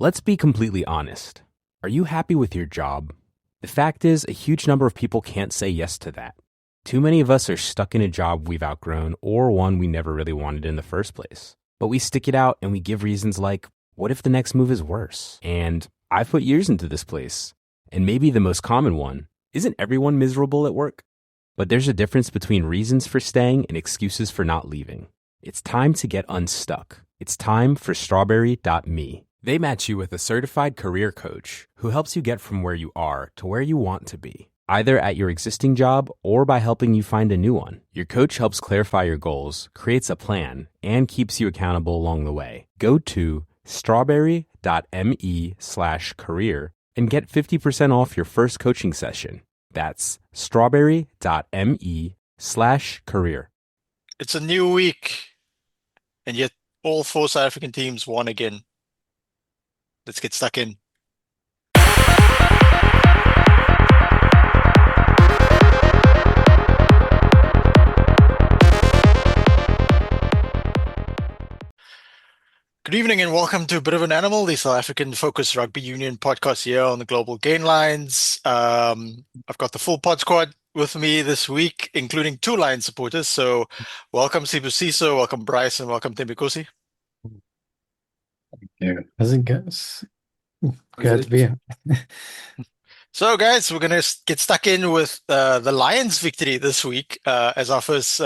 Let's be completely honest. Are you happy with your job? The fact is, a huge number of people can't say yes to that. Too many of us are stuck in a job we've outgrown or one we never really wanted in the first place. But we stick it out and we give reasons like, what if the next move is worse? And I've put years into this place. And maybe the most common one, isn't everyone miserable at work? But there's a difference between reasons for staying and excuses for not leaving. It's time to get unstuck. It's time for strawberry.me. They match you with a certified career coach who helps you get from where you are to where you want to be, either at your existing job or by helping you find a new one. Your coach helps clarify your goals, creates a plan, and keeps you accountable along the way. Go to strawberry.me/career and get 50% off your first coaching session. That's strawberry.me/career. It's a new week, and yet all four South African teams won again. Let's get stuck in. Good evening and welcome to A Bit of an Animal, the South African Focus Rugby Union podcast here on the Global Gain Lines. I've got the full pod squad with me this week, including two Lions supporters. So welcome Sibusiso, welcome Bryce, and welcome Tembikosi. Yeah, how's it goes? Glad to be here. So, guys, we're going to get stuck in with the Lions victory this week as our first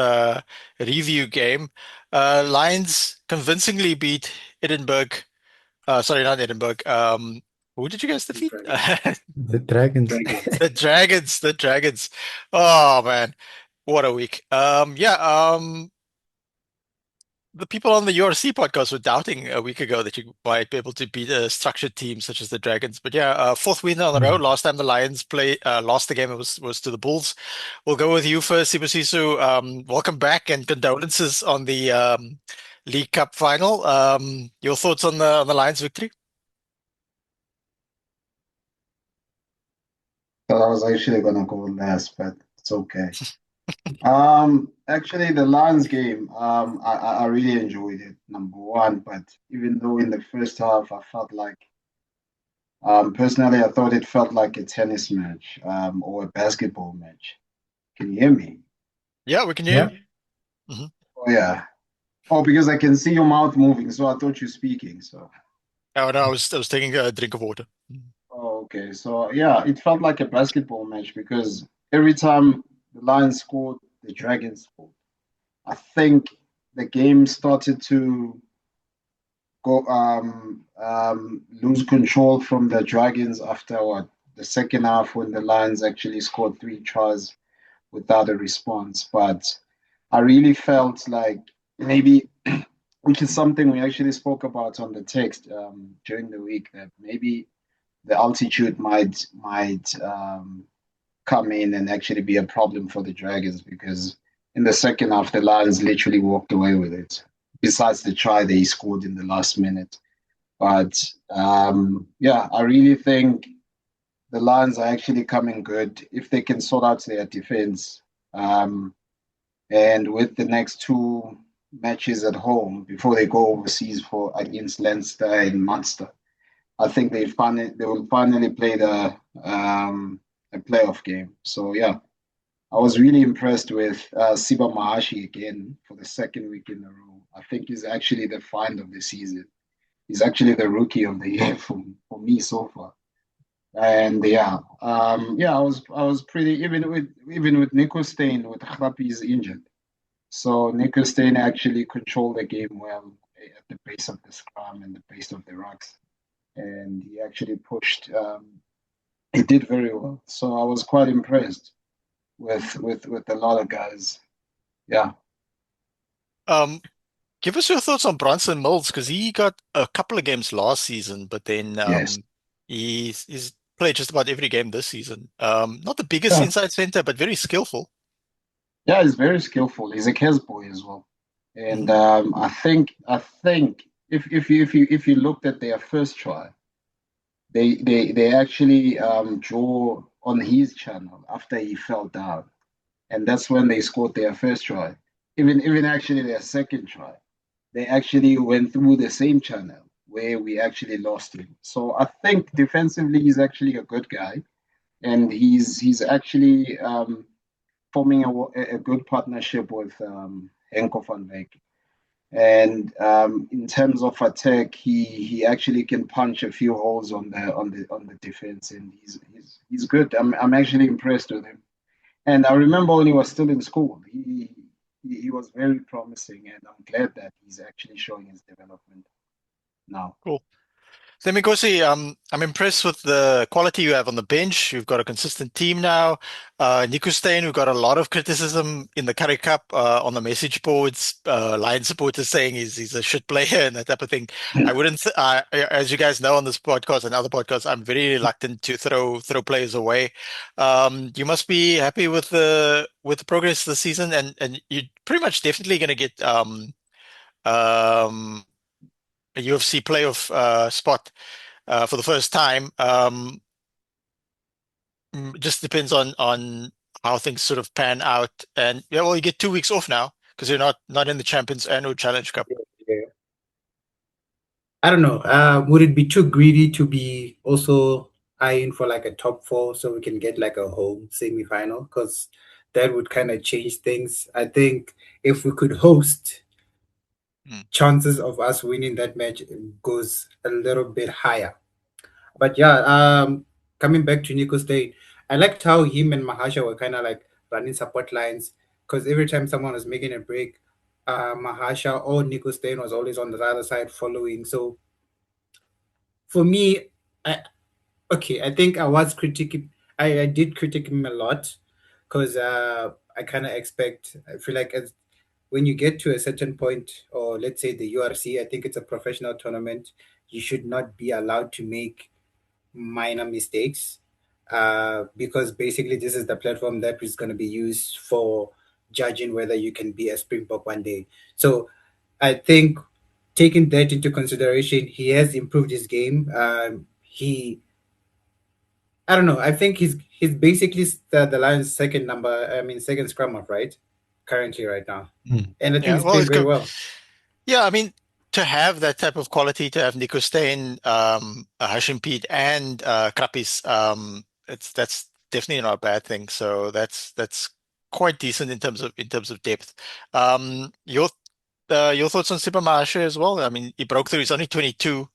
review game. Lions convincingly beat Edinburgh. Sorry, not Edinburgh. Who did you guys defeat? The Dragons. The Dragons. Oh, man. What a week. The people on the URC podcast were doubting a week ago that you might be able to beat a structured team such as the Dragons. But yeah, fourth win on the road. Last time the Lions lost the game, it was to the Bulls. We'll go with you first, Sibusiso. Welcome back and condolences on the League Cup final. Your thoughts on the Lions victory? Thought I was actually gonna go last, but it's okay. Actually, the Lions game, I really enjoyed it, number one. But even though in the first half, I felt like, personally, I thought it felt like a tennis match, or a basketball match. Can you hear me? Yeah, we can hear you. Mm-hmm. Oh yeah. Oh, because I can see your mouth moving, so I thought you're speaking. So. Oh no, I was taking a drink of water. Oh, okay. So yeah, it felt like a basketball match because every time the Lions scored, the Dragons scored. I think the game started to go lose control from the Dragons after the second half when the Lions actually scored 3 tries without a response. But I really felt like maybe, which is something we actually spoke about on the text during the week, that maybe the altitude might come in and actually be a problem for the Dragons, because in the second half, the Lions literally walked away with it, besides the try they scored in the last minute. But yeah, I really think the Lions are actually coming good if they can sort out their defense. And with the next 2 matches at home before they go overseas against Leinster and Munster, I think they will finally play a playoff game. So yeah, I was really impressed with Siba Mahashi again for the second week in a row. I think he's actually the find of the season. He's actually the rookie of the year for me so far. And yeah, I was pretty even with Nico Steyn with Khapi is injured. So Nico Steyn actually controlled the game well at the base of the scrum and the base of the rucks. And he actually pushed. He did very well. So I was quite impressed with a lot of guys. Yeah. Give us your thoughts on Bronson Mills, because he got a couple of games last season, but then Yes. he's played just about every game this season. Not the biggest inside center, but very skillful. Yeah, he's very skillful. He's a Kes boy as well. And I think if you looked at their first try, they actually draw on his channel after he fell down, and that's when they scored their first try. Even actually their second try, they actually went through the same channel where we actually lost him. So I think defensively he's actually a good guy, and he's actually forming a good partnership with Henko van Beek. And in terms of attack, he actually can punch a few holes on the defense, and he's good. I'm actually impressed with him. And I remember when he was still in school, he was very promising, and I'm glad that he's actually showing his development now. Cool. Themikosi, I'm impressed with the quality you have on the bench. You've got a consistent team now. Nico Steyn, we've got a lot of criticism in the Currie Cup on the message boards. Lion supporters saying he's a shit player and that type of thing. I wouldn't, as you guys know on this podcast and other podcasts, I'm very reluctant to throw players away. You must be happy with the progress this season, and you're pretty much definitely going to get a UFC playoff spot for the first time. Just depends on how things sort of pan out. And yeah, well, you get 2 weeks off now because you're not in the Champions Annual Challenge Cup. Yeah. I don't know. Would it be too greedy to be also eyeing for like a top four so we can get like a home semi-final? Because that would kind of change things. I think if we could host, chances of us winning that match goes a little bit higher. But yeah, coming back to Nico State, I liked how him and Mahasha were kind of like running support lines because every time someone was making a break, Mahasha or Nico State was always on the other side following. So for me, I think I was critiquing. I did critique him a lot because I kind of expect. I feel like when you get to a certain point, or let's say the URC, I think it's a professional tournament. You should not be allowed to make minor mistakes because basically this is the platform that is going to be used for judging whether you can be a Springbok one day. So I think taking that into consideration, he has improved his game. I don't know. I think he's basically the Lions' second scrum half, right? Currently, right now, and I think Yeah, he's well, playing very well. yeah, I mean, to have that type of quality, to have Nico Steyn, Hashim Pete, and Krapis, that's definitely not a bad thing. So that's quite decent in terms of depth. Your thoughts on Sipa Mahashe as well? I mean, he broke through. He's only 22.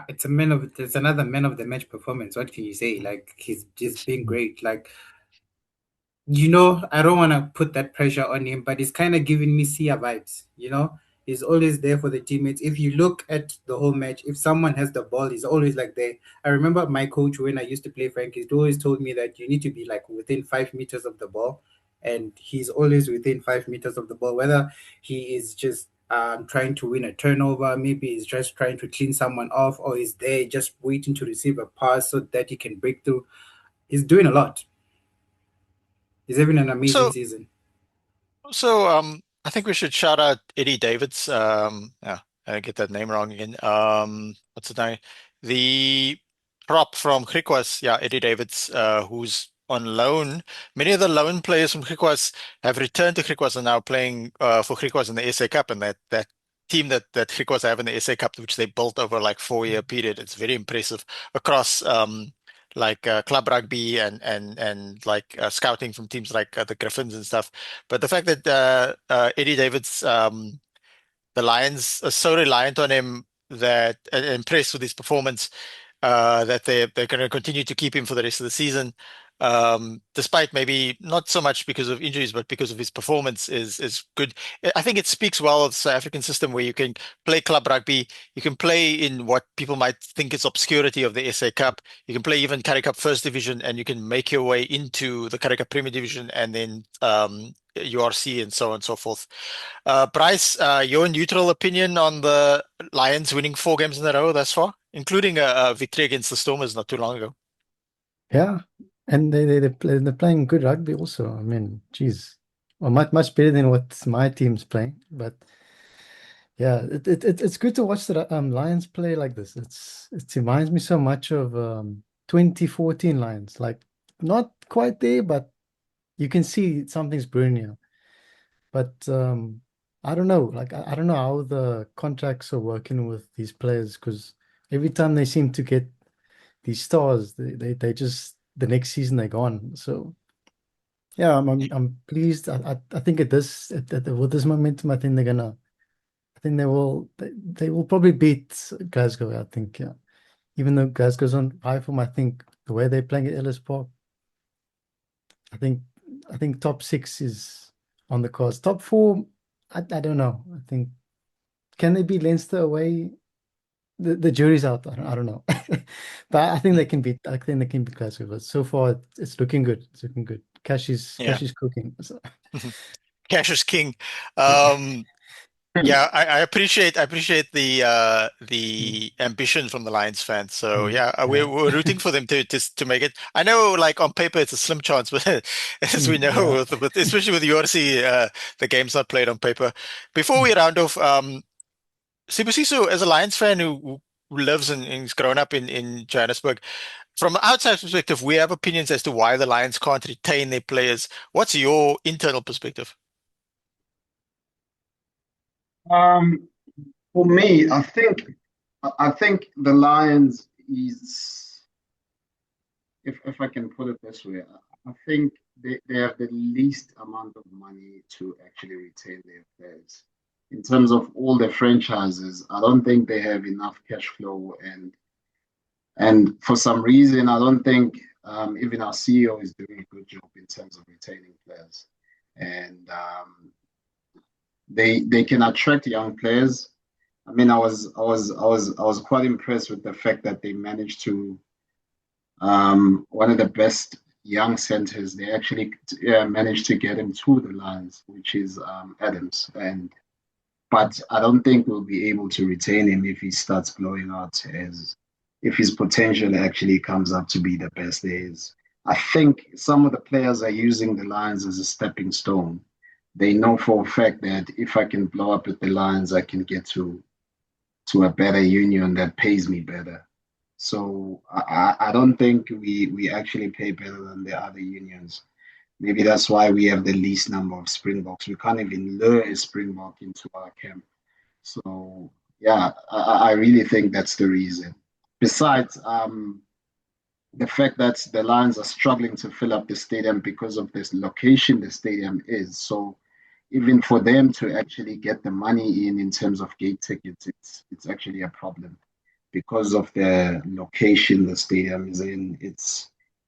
It's another man of the match performance. What can you say? Like he's just been great. Like I don't want to put that pressure on him, but he's kind of giving me Sia vibes. He's always there for the teammates. If you look at the whole match, if someone has the ball, he's always like there. I remember my coach when I used to play Frank, he's always told me that you need to be like within 5 meters of the ball, and he's always within 5 meters of the ball. Whether he is just trying to win a turnover, maybe he's just trying to clean someone off, or he's there just waiting to receive a pass so that he can break through. He's doing a lot. He's having an amazing So season. I think we should shout out Eddie Davids. Yeah, I get that name wrong again. What's his name? The prop from Griquas, yeah, Eddie Davids, who's on loan. Many of the loan players from Griquas have returned to Griquas and now playing for Griquas in the SA Cup, and that team that Griquas have in the SA Cup, which they built over like 4 year period. It's very impressive across like club rugby and like scouting from teams like the Griffins and stuff. But the fact that Eddie Davids, the Lions are so reliant on him that and impressed with his performance that they're going to continue to keep him for the rest of the season, despite maybe not so much because of injuries, but because of his performance is good. I think it speaks well of the South African system where you can play club rugby, you can play in what people might think is obscurity of the SA Cup, you can play even Currie Cup First Division, and you can make your way into the Currie Cup Premier Division and then URC and so on and so forth. Bryce, your neutral opinion on the Lions winning 4 games in a row thus far, including a victory against the Stormers not too long ago. Yeah, and they're playing good rugby also. I mean, geez, well, much better than what my team's playing. But yeah, it's good to watch the Lions play like this. It reminds me so much of 2014 Lions. Like not quite there, but you can see something's brewing here. But I don't know. Like I don't know how the contracts are working with these players because every time they seem to get these stars, they just the next season they're gone. So yeah, I'm pleased. I think with this momentum, I think they will probably beat Glasgow. I think, yeah. Even though Glasgow's on high form, I think the way they're playing at Ellis Park, I think top six is on the cards. Top four, I don't know. I think can they beat Leinster away? The jury's out. I don't know. But I think they can beat Glasgow. But so far it's looking good. It's looking good. Cash Yeah. is cooking. So, Cash is king. yeah. Yeah, I appreciate the ambition from the Lions fans. So yeah, we're rooting for them to make it. I know, like on paper, it's a slim chance, but as we know, especially with URC, the game's not played on paper. Before we round off, Sibusiso, as a Lions fan who lives and has grown up in Johannesburg, from an outside perspective, we have opinions as to why the Lions can't retain their players. What's your internal perspective? Um, for me, I think the Lions is, if I can put it this way, I think they have the least amount of money to actually retain their players. In terms of all the franchises, I don't think they have enough cash flow, and for some reason, I don't think even our CEO is doing a good job in terms of retaining players. And they can attract young players. I mean, I was quite impressed with the fact that they managed to one of the best young centers. They actually managed to get him to the Lions, which is Adams. But I don't think we'll be able to retain him if he starts blowing out as if his potential actually comes up to be the best there is. I think some of the players are using the Lions as a stepping stone. They know for a fact that if I can blow up at the Lions, I can get to a better union that pays me better. So I don't think we actually pay better than the other unions. Maybe that's why we have the least number of Springboks. We can't even lure a Springbok into our camp. So yeah, I really think that's the reason. Besides, the fact that the Lions are struggling to fill up the stadium because of this location the stadium is. So even for them to actually get the money in terms of gate tickets, it's actually a problem because of the location the stadium is in.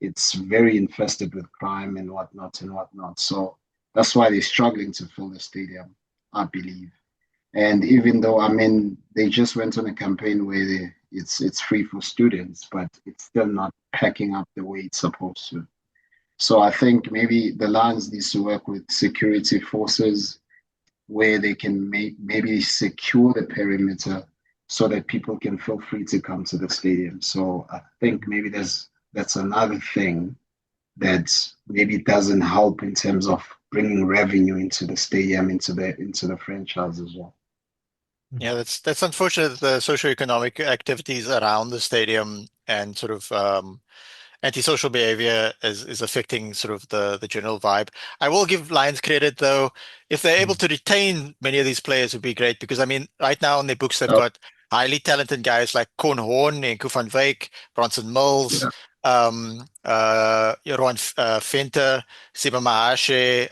It's very infested with crime and whatnot and whatnot. So that's why they're struggling to fill the stadium, I believe. And even though, I mean, they just went on a campaign where it's free for students, but it's still not packing up the way it's supposed to. So I think maybe the Lions needs to work with security forces where they can maybe secure the perimeter so that people can feel free to come to the stadium. So I think maybe that's another thing that maybe doesn't help in terms of bringing revenue into the stadium, into the franchise as well. Yeah, that's unfortunate that the socioeconomic activities around the stadium and sort of antisocial behavior is affecting sort of the general vibe. I will give Lions credit though. If they're able to retain many of these players, would be great because I mean, right now on their books they've Oh, got highly talented guys like Con Horn and Van Wyk, Bronson Mills, yeah. Rowan Venter, Siba Mahashe,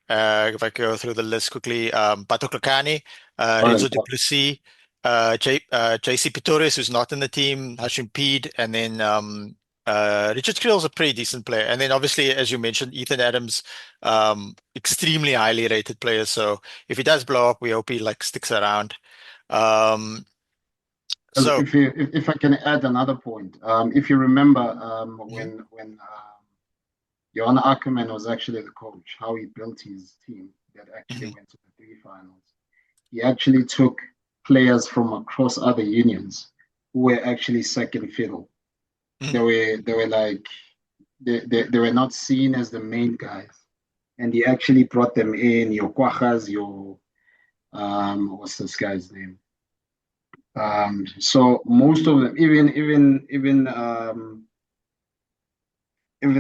if I go through the list quickly, Bato Klokani, All Renzo right. Duplessis, JC Pitores, who's not in the team, Hashim Peed, and then Richard Kriel's a pretty decent player. And then obviously, as you mentioned, Ethan Adams, extremely highly rated player. So if he does blow up, we hope he like sticks around. Um, so If I can add another point, if you remember when Johan Ackerman was actually the coach, how he built his team that actually Mhm. went to the three finals. He actually took players from across other unions who were actually second fiddle. Mhm. They were like they were not seen as the main guys, and he actually brought them in. Your Kwajas, your what's this guy's name? So most of them, even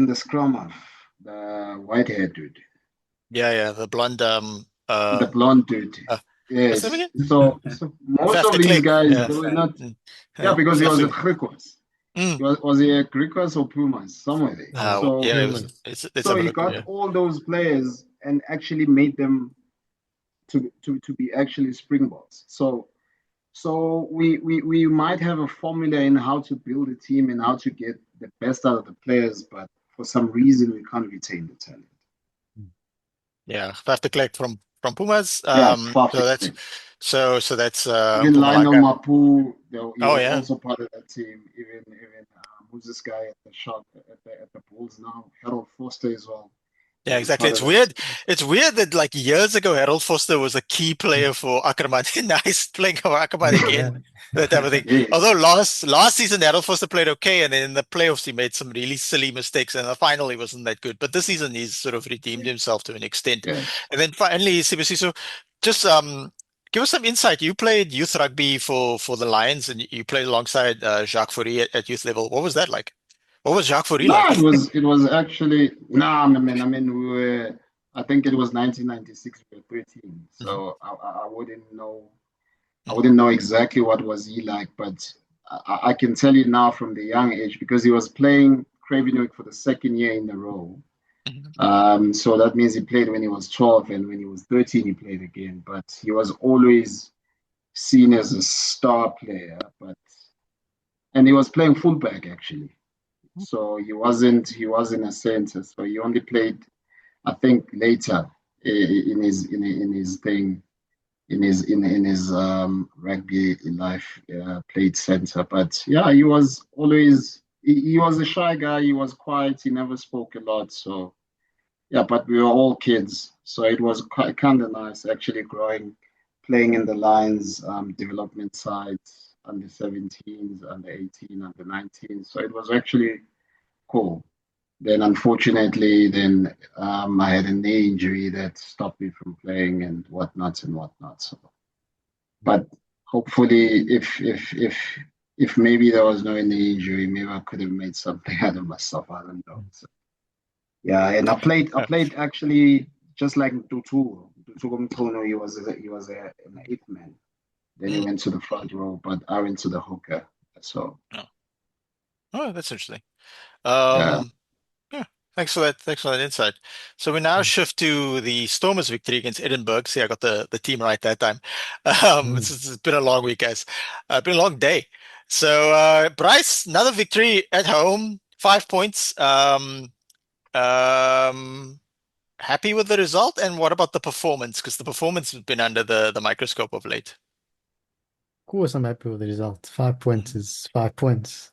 the scrum half, the white haired dude. Yeah, the blonde The blonde dude. uh, what's his name Yes. again? So most Vaf of de these Klerk. guys, Yeah. they were not. Mm. Yeah, because he was at Vaf- Griquas. Mm. Was he at Griquas or Pumas? Somewhere there. So Yeah, Humans. it's so have a he look. got Yeah. all those players and actually made them to be actually Springboks. So we might have a formula in how to build a team and how to get the best out of the players, but for some reason we can't retain the talent. Yeah, Vaf de Klerk from Pumas. Yeah, So that's so that's even Lionel Mpumalanga. Mapu, he Oh was yeah. also part of that team. Even who's this guy at the shop at the Bulls now? Harold Foster as well. Yeah, He was exactly. part It's of that weird. team. It's weird that like years ago, Harold Foster was a key player for Ackerman. Now he's playing for Ackerman again. Yeah. That type of thing. Yes. Although last season Harold Foster played okay, and then in the playoffs he made some really silly mistakes, and the final he wasn't that good. But this season he's sort of redeemed himself to an extent. Yes. And then finally, CBC. So just give us some insight. You played youth rugby for the Lions, and you played alongside Jacques Fourie at youth level. What was that like? What was Jacques Fourie No, like? it was actually we were, I think it was 1996, we were 13. So I wouldn't know exactly what was he like, but I can tell you now from the young age because he was playing Cravenwick for the second year in a row. So that means he played when he was 12, and when he was 13 he played again. But he was always seen as a star player, and he was playing fullback actually. So he wasn't a center. So he only played, I think, later in his thing in his rugby life, played center. But yeah, he was always he was a shy guy. He was quiet. He never spoke a lot. So yeah, but we were all kids, so it was quite kind of nice actually playing in the Lions development sides, under 17s, under 18, under 19. So it was actually cool. Then unfortunately, I had a knee injury that stopped me from playing and whatnot and whatnot. So, but hopefully, if maybe there was no knee injury, maybe I could have made something out of myself. I don't know. So, yeah, and I played actually just like Dutu Mtono. He was an eighth man. Then he went to the front row, but I went to the hooker. So Oh, that's interesting. yeah. Yeah, Thanks for that insight. So we now shift to the Stormers' victory against Edinburgh. See, I got the team right that time. It's been a long week, guys. Been a long day. So Bryce, another victory at home, 5 points. Happy with the result, and what about the performance? Because the performance has been under the microscope of late. Of course, I'm happy with the result. 5 points is 5 points.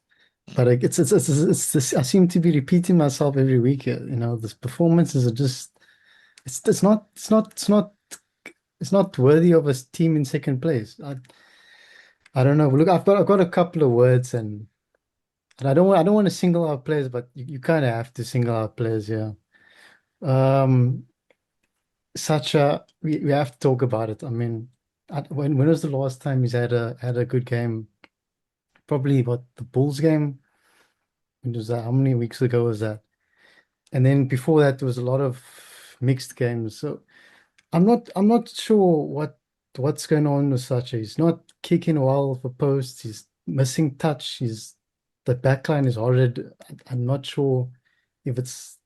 But it's this, I seem to be repeating myself every week. This performances are just it's not worthy of a team in second place. I don't know. Look, I've got a couple of words, and I don't want to single out players, but you kind of have to single out players here. Sacha, we have to talk about it. I mean, when was the last time he's had a good game? Probably what, the Bulls game. When was that? How many weeks ago was that? And then before that, there was a lot of mixed games. So I'm not sure what's going on with Sacha. He's not kicking well for posts. He's missing touch. The backline is horrid. I'm not sure if it's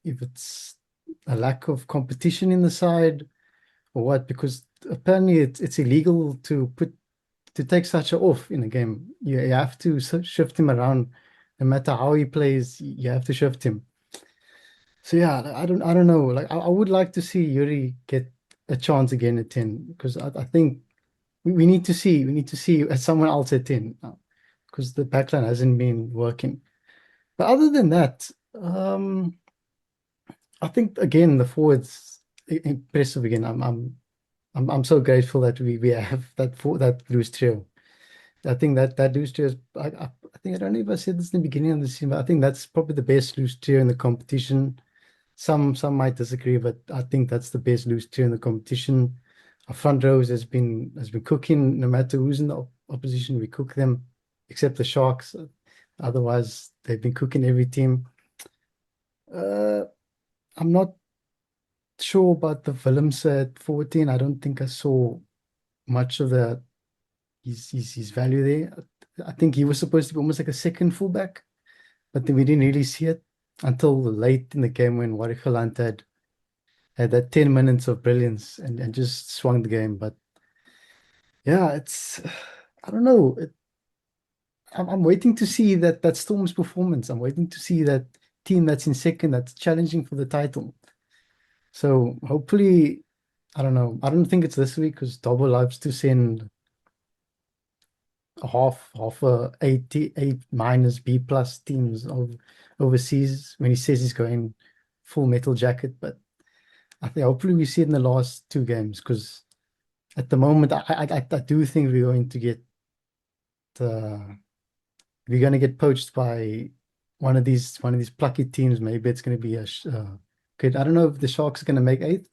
a lack of competition in the side or what, because apparently it's illegal to take Sacha off in a game. You have to shift him around. No matter how he plays, you have to shift him. So yeah, I don't know. Like I would like to see Yuri get a chance again at 10, because I think we need to see someone else at 10 now, because the backline hasn't been working. But other than that, I think again the forwards impressive again. I'm so grateful that we have that loose trio. I think that loose trio is, I think, I don't know if I said this in the beginning of the season, but I think that's probably the best loose trio in the competition. Some might disagree, but I think that's the best loose trio in the competition. Our front rows has been cooking. No matter who's in the opposition, we cook them, except the Sharks. Otherwise, they've been cooking every team. I'm not sure about the Willems at 14. I don't think I saw much of his value there. I think he was supposed to be almost like a second fullback, but then we didn't really see it until late in the game when Warwick Gelant had that 10 minutes of brilliance and just swung the game. But yeah, I don't know. I'm waiting to see that Storm's performance. I'm waiting to see that team that's in second, that's challenging for the title. So hopefully, I don't know. I don't think it's this week because Dobbo loves to send half a A minus B plus teams overseas when he says he's going full metal jacket. But I think hopefully we see it in the last two games because at the moment I do think we're going to get poached by one of these plucky teams. Maybe it's going to be good. I don't know if the Sharks are going to make eighth.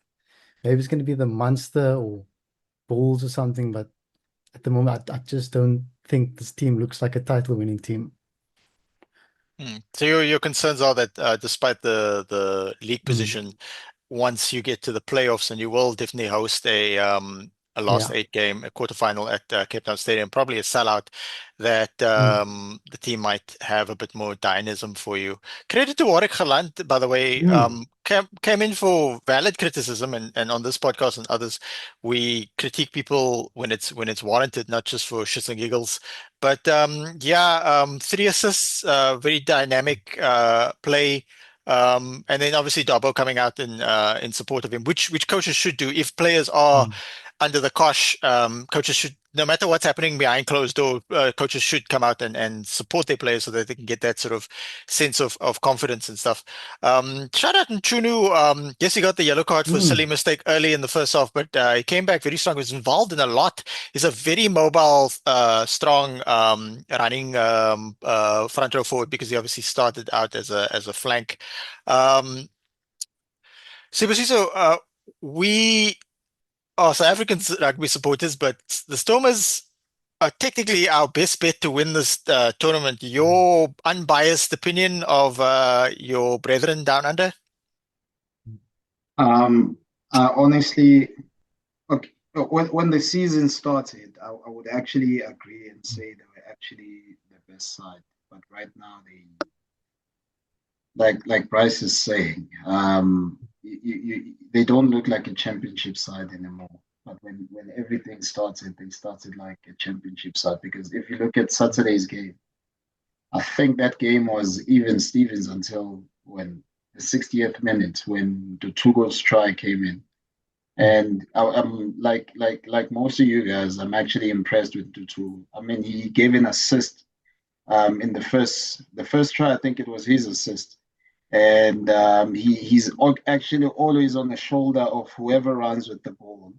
Maybe it's going to be the Munster or Bulls or something. But at the moment, I just don't think this team looks like a title winning team. So your concerns are that despite the league position, once you get to the playoffs, and you will definitely host a last Yeah. 8 game, a quarterfinal at Cape Town Stadium, probably a sellout, that the team might have a bit more dynamism for you. Credit to Warwick Gelant, by the way, came in for valid criticism, and on this podcast and others, we critique people when it's warranted, not just for shits and giggles. But yeah, 3 assists, very dynamic play. And then obviously Dobbo coming out in support of him, which coaches should do. If players are under the cosh, coaches should, no matter what's happening behind closed door, coaches should come out and support their players so that they can get that sort of sense of confidence and stuff. Shout out Nchunu. Yes, he got the yellow card for a silly mistake early in the first half, but he came back very strong. He was involved in a lot. He's a very mobile, strong, running front row forward because he obviously started out as a flank. Sibusiso, we are South African rugby supporters, but the Stormers are technically our best bet to win this tournament. Your unbiased opinion of your brethren down under? Honestly, okay, when the season started, I would actually agree and say they were actually the best side. But right now, like Bryce is saying, they don't look like a championship side anymore. But when everything started, they started like a championship side. Because if you look at Saturday's game, I think that game was even Stevens until when the 60th minute when the Tugo's try came in. And I'm like most of you guys, I'm actually impressed with Tutu. I mean, he gave an assist in the first try. I think it was his assist, and he's actually always on the shoulder of whoever runs with the ball,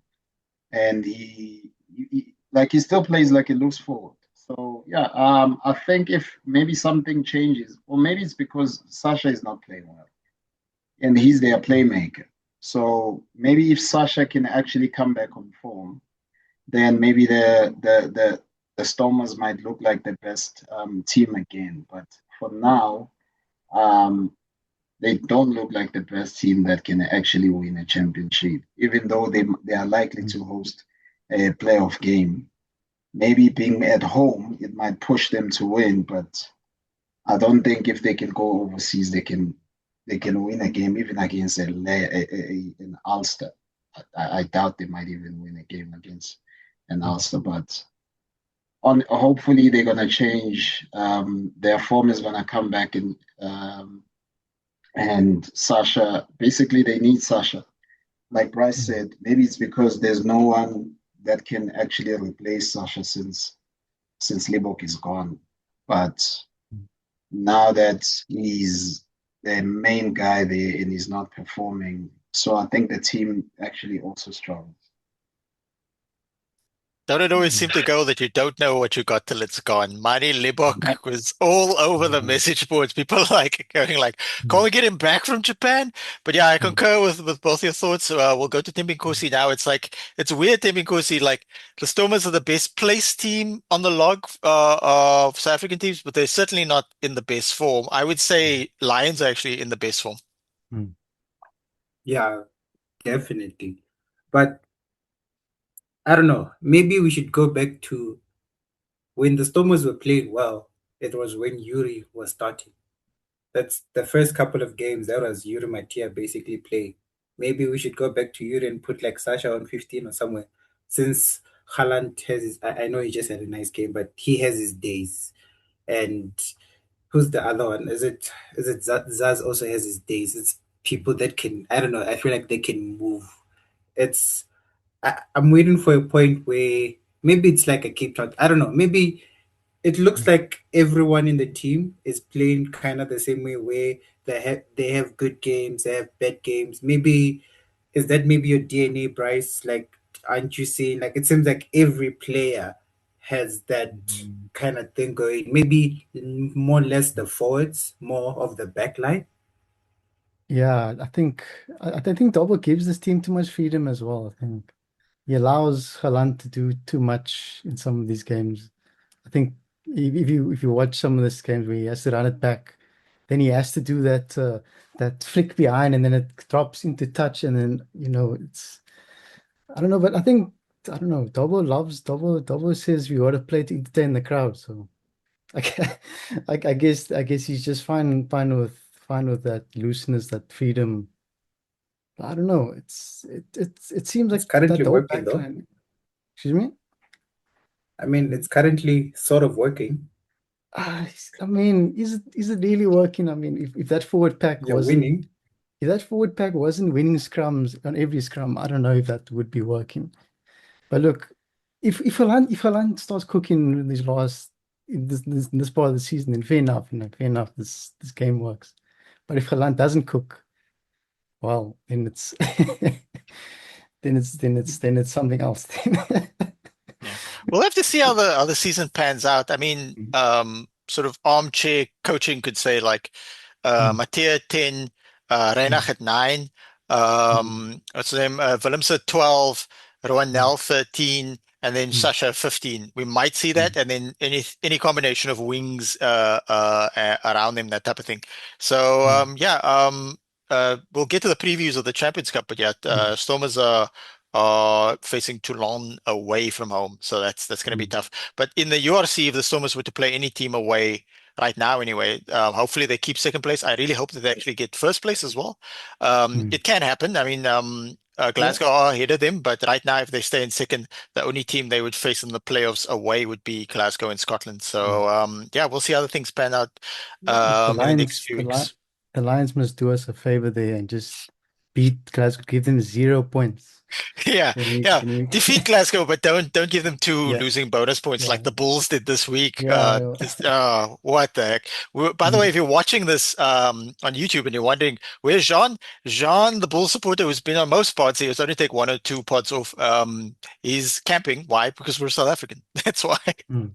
and he still plays like he looks forward. So yeah, I think if maybe something changes, or maybe it's because Sasha is not playing well, and he's their playmaker. So maybe if Sasha can actually come back on form, then maybe the Stormers might look like the best team again. But for now, um, they don't look like the best team that can actually win a championship, even though they are likely to host a playoff game. Maybe being at home, it might push them to win, but I don't think if they can go overseas, they can win a game even against an Ulster. I doubt they might even win a game against an Ulster, but hopefully they're gonna change. Their form is gonna come back and Sasha. Basically, they need Sasha. Like Bryce said, maybe it's because there's no one that can actually replace Sasha since Libok is gone. But now that he's the main guy there and he's not performing, so I think the team actually also struggles. Don't it always seem to go that you don't know what you got till it's gone? Mani Libok was all over the message boards. People like going like, "Can we get him back from Japan?" But yeah, I concur with both your thoughts. We'll go to Thembinkosi now. It's like it's weird, Thembinkosi. Like the Stormers are the best placed team on the log of South African teams, but they're certainly not in the best form. I would say Lions are actually in the best form. Yeah, definitely. But I don't know. Maybe we should go back to when the Stormers were playing well. It was when Yuri was starting. That's the first couple of games. That was Yuri Matia basically playing. Maybe we should go back to Yuri and put like Sasha on 15 or somewhere. Since Haaland has his, I know he just had a nice game, but he has his days. And who's the other one? Is it Zaz also has his days? It's people that can, I don't know, I feel like they can move. It's I'm waiting for a point where maybe it's like a Cape Town. I don't know. Maybe it looks like everyone in the team is playing kind of the same way, where they have good games, they have bad games. Maybe is that maybe your DNA, Bryce? Like, aren't you seeing, like, it seems like every player has that kind of thing going? Maybe more or less the forwards, more of the back line. Yeah, I think Dobbo gives this team too much freedom as well. I think he allows Haaland to do too much in some of these games. I think if you watch some of these games where he has to run it back, then he has to do that flick behind, and then it drops into touch, and then it's I don't know, but I don't know. Dobbo says we ought to play to entertain the crowd, so I, gue- I guess he's just fine with that looseness, that freedom. I don't know. It seems It's like currently that whole working though. backline. Excuse me. I mean, it's currently sort of working. I mean, is it really working? I mean, if that forward pack You're wasn't winning. if that forward pack wasn't winning scrums on every scrum, I don't know if that would be working. But look, if Haaland starts cooking in this part of the season, then fair enough. Fair enough. This game works. But if Haaland doesn't cook, well, then it's then it's something else. Yeah. We'll have to see how the season pans out. I mean, sort of armchair coaching could say like Mm, Mattia 10, mm, Reinach at 9, mm, what's his name? Willemse 12, mm, Rowanel 13, and then mm, Sasha 15. We might see mm. that, and then any combination of wings around them, that type of thing. So Mm, yeah, we'll get to the previews of the Champions Cup, but yeah, mm, Stormers are facing Toulon away from home, so that's going to be mm, tough. But in the URC, if the Stormers were to play any team away right now, anyway, hopefully they keep second place. I really hope that they actually get first place as well. mm. It can happen. I mean, Yeah. Glasgow are ahead of them, but right now, if they stay in second, the only team they would face in the playoffs away would be Glasgow in Scotland. Mm. So yeah, we'll see how the things pan out The in the next Lions, few the Li weeks. the Lions must do us a favor there and just beat Glasgow, give them 0 points. Yeah, Then we, yeah. then we, Defeat Glasgow, but don't give them two yeah, losing bonus points like yeah, the Bulls did this week. yeah. Just what the heck? By the way, Mm, if you're watching this on YouTube and you're wondering where's Jean, Jean, the Bull supporter who's been on most pods, he was only take one or two pods off. He's camping. Why? Because we're South African. That's why. mm,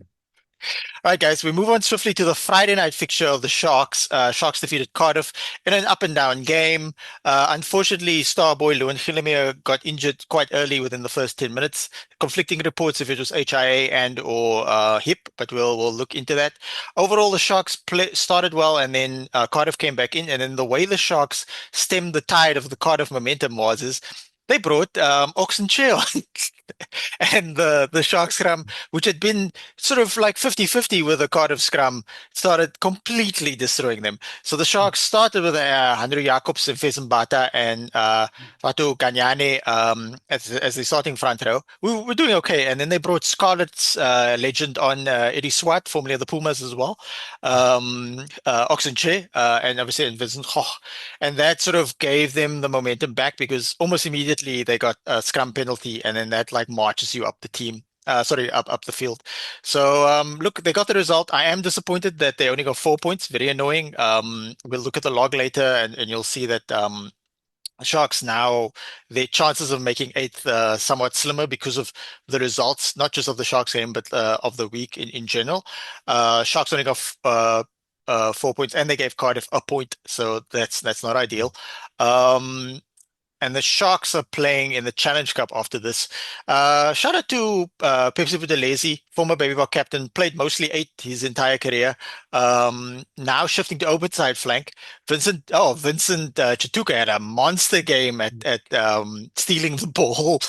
All right, guys, we move on swiftly to the Friday night fixture of the Sharks. Sharks defeated Cardiff in an up and down game. Unfortunately, star boy Lewin Gillemier got injured quite early within the first 10 minutes. Conflicting reports if it was HIA and or hip, but we'll look into that. Overall, the Sharks started well, and then Cardiff came back in. And then the way the Sharks stemmed the tide of the Cardiff momentum was is they brought Ox and Chair on. And the Shark scrum, which had been sort of like 50-50 with the Cardiff scrum, started completely destroying them. So the Sharks started with Henry Jacobs and Faison Bata and Fatu Kanyane as the starting front row. We were doing okay. And then they brought Scarlet's legend on, Eddie Swart, formerly of the Pumas as well, Oxenche, and obviously and Vincent Koch. And that sort of gave them the momentum back because almost immediately they got a scrum penalty, and then that like marches you up the team. Sorry, up the field. So look, they got the result. I am disappointed that they only got 4 points. Very annoying. We'll look at the log later, and you'll see that Sharks now, their chances of making eighth somewhat slimmer because of the results, not just of the Sharks game, but of the week in general. Sharks only got 4 points, and they gave Cardiff a point, so that's not ideal. Um, and the Sharks are playing in the Challenge Cup after this. Shout out to Pepsi Buthelezi, former Babybok captain, played mostly 8 his entire career. Now shifting to open side flank. Vincent Chituka had a monster game at stealing the ball.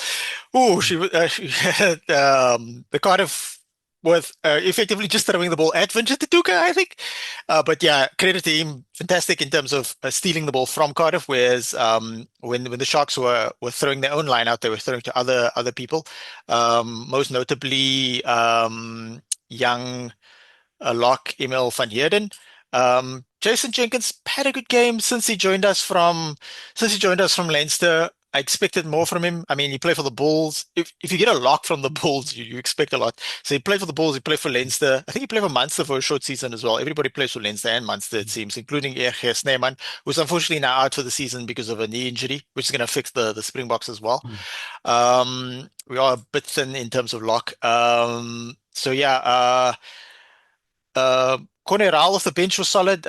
Oh, she had the Cardiff with effectively just throwing the ball at Vincent Chituka, I think. But yeah, credit to him, fantastic in terms of stealing the ball from Cardiff. Whereas when the Sharks were throwing their own line out, they were throwing to other people. Most notably, young lock Emil van Heerden. Jason Jenkins had a good game since he joined us from Leinster. I expected more from him. I mean, he played for the Bulls. If you get a lock from the Bulls, you expect a lot. So he played for the Bulls. He played for Leinster. I think he played for Munster for a short season as well. Everybody plays for Leinster and Munster, it seems, including Erge Snyman, who's unfortunately now out for the season because of a knee injury, which is going to fix the Springboks as well. We are a bit thin in terms of lock. So yeah, Corne Raal off the bench was solid.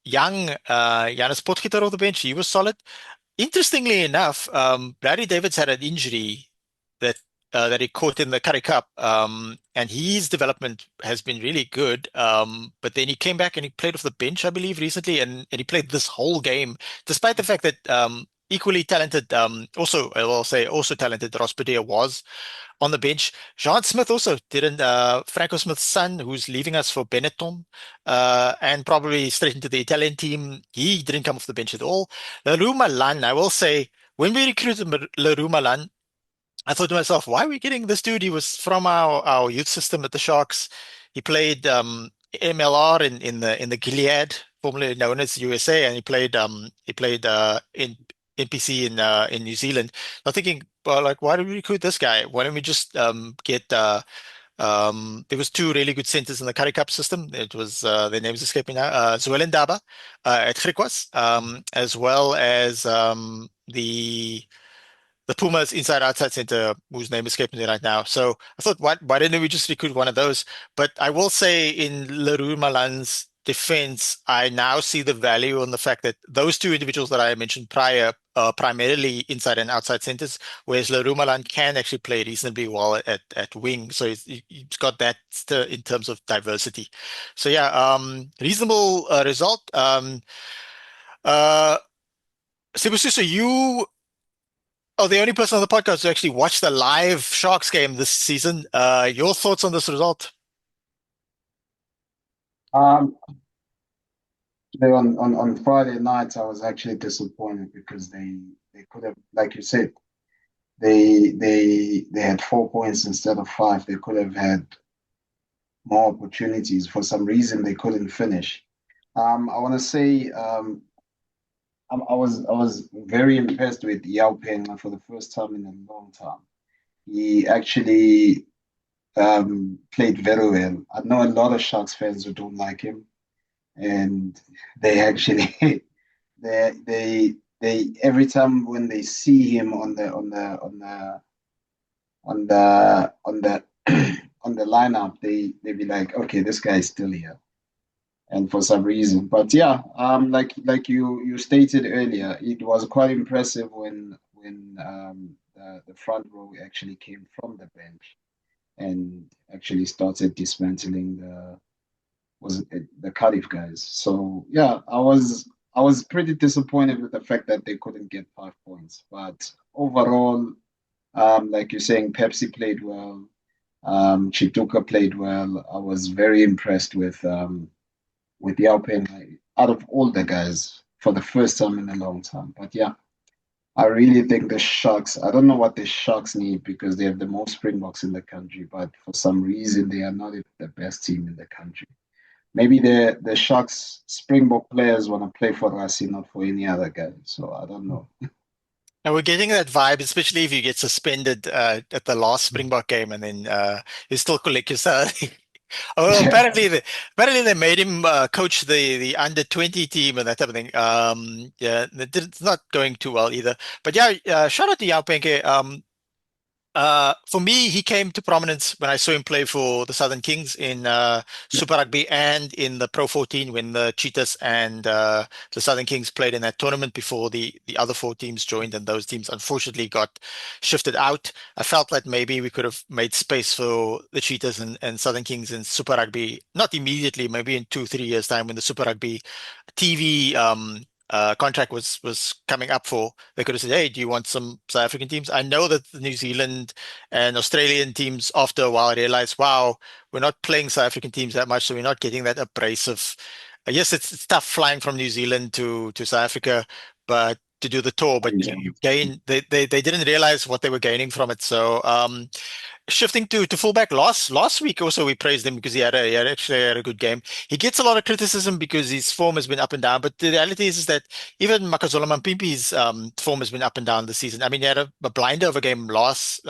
Young Janus Potgieter off the bench, he was solid. Interestingly enough, Barry Davids had an injury that he caught in the Currie Cup, and his development has been really good. But then he came back and he played off the bench, I believe, recently, and he played this whole game, despite the fact that equally talented, also I will say also talented Ross Padilla was on the bench. Jean Smith also didn't. Franco Smith's son, who's leaving us for Benetton, and probably straight into the Italian team, he didn't come off the bench at all. Leroux Malan, I will say, when we recruited Leroux Malan, I thought to myself, why are we getting this dude? He was from our youth system at the Sharks. He played MLR in the Gilead, formerly known as USA, and he played in NPC in New Zealand. I'm thinking, well, like, why did we recruit this guy? Why don't we just get there was 2 really good centers in the Currie Cup system. It was their names escaping now. Zwellen Daba at Griquas, as well as the Pumas inside outside center, whose name escapes me right now. So I thought, why didn't we just recruit one of those? But I will say, in Leroux Malan's defense, I now see the value on the fact that those 2 individuals that I mentioned prior are primarily inside and outside centers, whereas Leroux Malan can actually play reasonably well at wing. So he's got that in terms of diversity. So yeah, reasonable result. Sibusiso, you are the only person on the podcast who actually watched the live Sharks game this season. Your thoughts on this result? Um, on Friday night, I was actually disappointed because they could have, like you said, they had 4 points instead of 5. They could have had more opportunities. For some reason, they couldn't finish. I want to say I was very impressed with Yao Peng for the first time in a long time. He actually played very well. I know a lot of Sharks fans who don't like him, and they actually they every time when they see him on the on the lineup, they be like, okay, this guy is still here, and for some reason. But yeah, like you stated earlier, it was quite impressive when the front row actually came from the bench and actually started dismantling the Cardiff guys. So yeah, I was pretty disappointed with the fact that they couldn't get 5 points. But overall, like you're saying, Pepsi played well. Chituka played well. I was very impressed with Yao Peng out of all the guys for the first time in a long time. But yeah, I really think the Sharks, I don't know what the Sharks need because they have the most Springboks in the country, but for some reason they are not the best team in the country. Maybe the Sharks Springbok players want to play for Racing, not for any other guy. So I don't know. And we're getting that vibe, especially if you get suspended at the last Springbok game and then you still collect your salary. Oh, apparently they made him coach the under 20 team and that type of thing. Yeah, it's not going too well either. But yeah, shout out to Yao Penke. For me, he came to prominence when I saw him play for the Southern Kings in Super Rugby and in the Pro 14 when the Cheetahs and the Southern Kings played in that tournament before the other four teams joined, and those teams unfortunately got shifted out. I felt like maybe we could have made space for the Cheetahs and Southern Kings in Super Rugby, not immediately, maybe in 2, 3 years' time when the Super Rugby TV contract was coming up for. They could have said, "Hey, do you want some South African teams?" I know that the New Zealand and Australian teams, after a while, realized, "Wow, we're not playing South African teams that much, so we're not getting that abrasive." Yes, it's tough flying from New Zealand to South Africa, but to do the tour, but Yeah. you gain. They didn't realize what they were gaining from it. So shifting to fullback last week also we praised him because he had actually had a good game. He gets a lot of criticism because his form has been up and down, but the reality is that even Makazola Mampimpi's form has been up and down this season. I mean, he had a blinder of a game last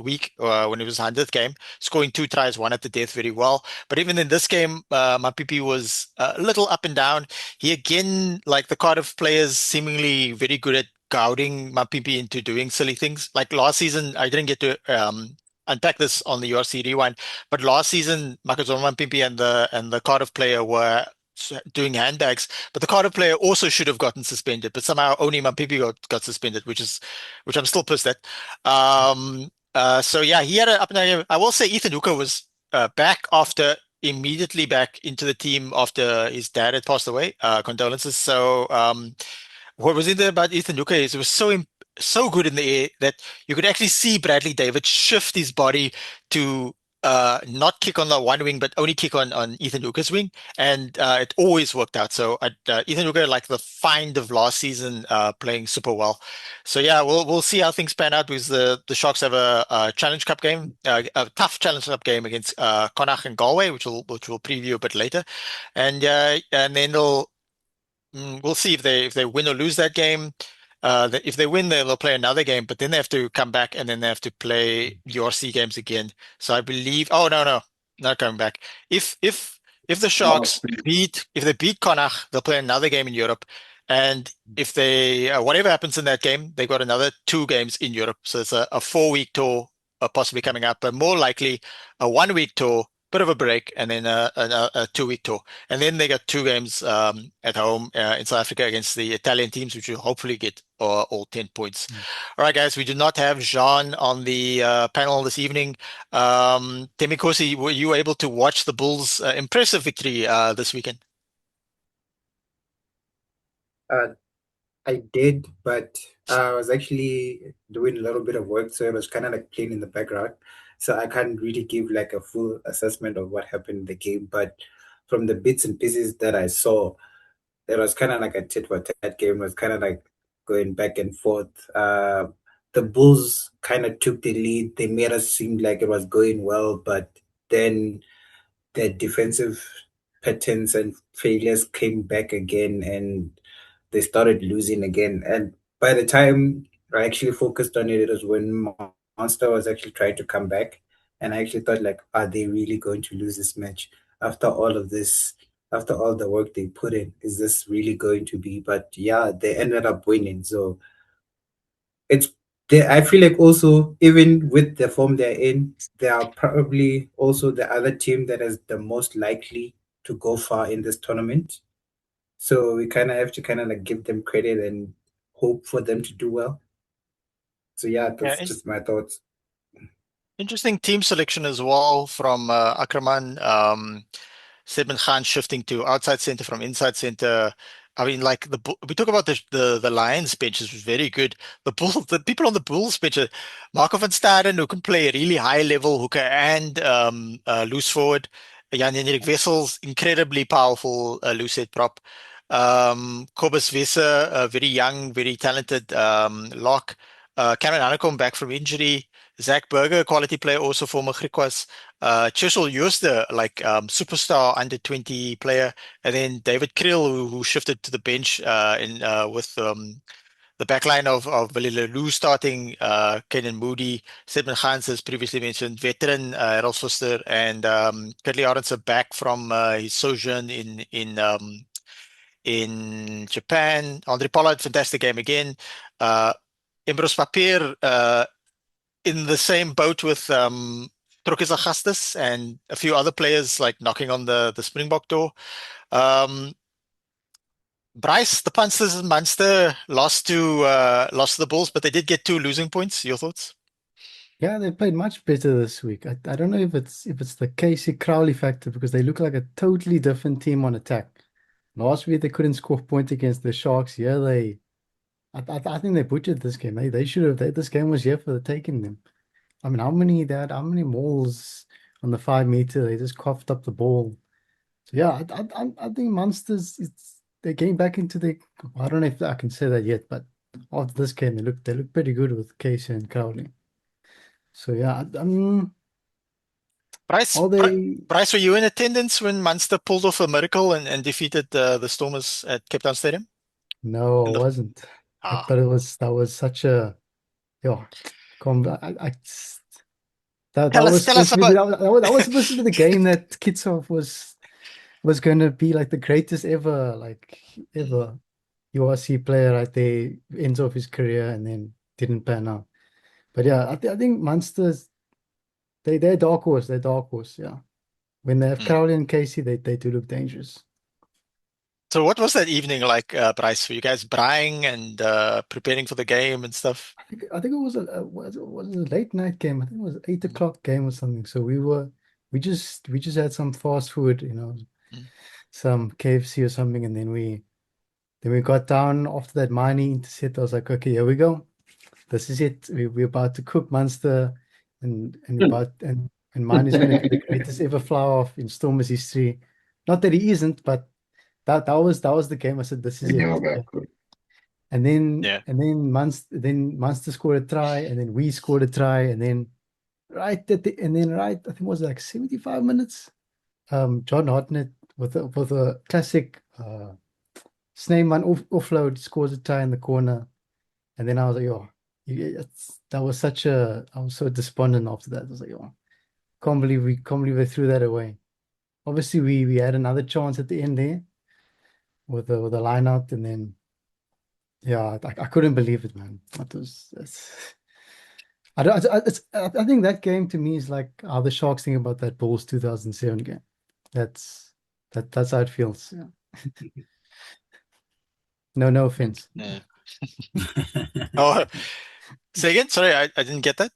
week when it was 100th game, scoring 2 tries, one at the death very well. But even in this game, Mampimpi was a little up and down. He again, like the Cardiff players, seemingly very good at goading Mampimpi into doing silly things. Like last season, I didn't get to unpack this on the URC rewind. But last season, Makazoma Pimpi and the Cardiff player were doing handbags, but the Cardiff player also should have gotten suspended, but somehow only Mampimpi got suspended, which I'm still pissed at. So yeah, he had an up and down game. I will say Ethan Hooker was back after immediately back into the team after his dad had passed away. Condolences. So what was in there about Ethan Hooker is it was so good in the air that you could actually see Bradley David shift his body to not kick on the one wing, but only kick on Ethan Hooker's wing, and it always worked out. So Ethan Hooker, like the find of last season, playing super well. So yeah, we'll see how things pan out because the Sharks have a Challenge Cup game, a tough Challenge Cup game against Connacht and Galway, which we'll preview a bit later, and then we'll see if they win or lose that game. If they win, they'll play another game, but then they have to come back and then they have to play URC games again. So I believe. Oh no, not coming back. If the Sharks if they beat Connacht, they'll play another game in Europe, and if they whatever happens in that game, they've got another 2 games in Europe. So it's a 4 week tour possibly coming up, but more likely a 1 week tour, bit of a break, and then a 2 week tour. And then they got 2 games at home in South Africa against the Italian teams, which will hopefully get all 10 points. All right, guys, we do not have Jean on the panel this evening. Temikosi, were you able to watch the Bulls' impressive victory this weekend? Uh, I did, but I was actually doing a little bit of work, so it was kind of like playing in the background. So I can't really give like a full assessment of what happened in the game. But from the bits and pieces that I saw, it was kind of like a tit for tat game. It was kind of like going back and forth. The Bulls kind of took the lead. They made us seem like it was going well, but then their defensive patterns and failures came back again, and they started losing again. And by the time I actually focused on it, it was when Monster was actually trying to come back. And I actually thought, like, are they really going to lose this match after all of this? After all the work they put in, is this really going to be? But yeah, they ended up winning. So it's I feel like also even with the form they're in, they are probably also the other team that is the most likely to go far in this tournament. So we kind of have to kind of like give them credit and hope for them to do well. So yeah, Yeah, that's just my thoughts. interesting team selection as well from Ackerman. Sedman Khan shifting to outside center from inside center. I mean, like we talk about the Lions bench is very good. The people on the Bulls bench, Marco van Staden, who can play a really high level hooker and loose forward. Jan-Hendrik Wessels, incredibly powerful loose head prop. Kobus Visser, a very young, very talented lock. Cameron Hanekom back from injury. Zach Berger, quality player, also former Griquas. Chisel Jooste, like superstar under 20 player, and then David Kriel, who shifted to the bench in with the backline of Willie Leroux starting, Kenan Moody, Sedman Gans, as previously mentioned, veteran Errol Foster, and Curtly Arendse back from his sojourn in Japan. Andre Pollard, fantastic game again. Embros Papier in the same boat with Trokis Augustus and a few other players like knocking on the Springbok door. Bryce, the Panthers and Munster lost to the Bulls, but they did get 2 losing points. Your thoughts? Yeah, they played much better this week. I don't know if it's the Casey Crowley factor because they look like a totally different team on attack. Last week they couldn't score a point against the Sharks. Here I think they butchered this game. They should have. This game was here for the taking them. I mean, how many mauls on the 5 meter? They just coughed up the ball. So yeah, I think Munsters. They're getting back into the. I don't know if I can say that yet, but after this game, they look pretty good with Casey and Crowley. So yeah, Bryce, are they? Bryce, were you in attendance when Munster pulled off a miracle and defeated the Stormers at Cape Town Stadium? No, I In the, wasn't. ah, But that was such a yeah. That tell us, was tell us supposed to be about. that was supposed to be the game that Kitsov was going to be like the greatest ever, like ever URC player right there, ends off his career and then didn't pan out. But yeah, I think Munsters they're dark horse. They're dark horse. Yeah, when they have Mm. Crowley and Casey, they do look dangerous. So what was that evening like, Bryce? Were you guys braaiing and preparing for the game and stuff? I think it was was a late night game. I think it was 8 o'clock game or something. So we just had some fast food, Mm. some KFC or something, and then we got down after that mining intercept. I was like, okay, here we go. This is it. We're about to cook Munster, and mine is going to be the greatest ever flower off in Stormers history. Not that he isn't, but that was the game. I said, this is it. Yeah, Okay. good. Yeah. And then Munster scored a try, and then we scored a try, and then I think it was like 75 minutes. John Hartnett with a classic Snyman offload scores a try in the corner, and then I was like, oh, that was I was so despondent after that. I was like, oh, can't believe they threw that away. Obviously, we had another chance at the end there with the line out, and then. Yeah, I couldn't believe it, man. I don't, I think that game to me is like how the Sharks think about that Bulls 2007 game. That's how it feels. Yeah. No offense. Yeah. Oh, say again? Sorry, I didn't get that.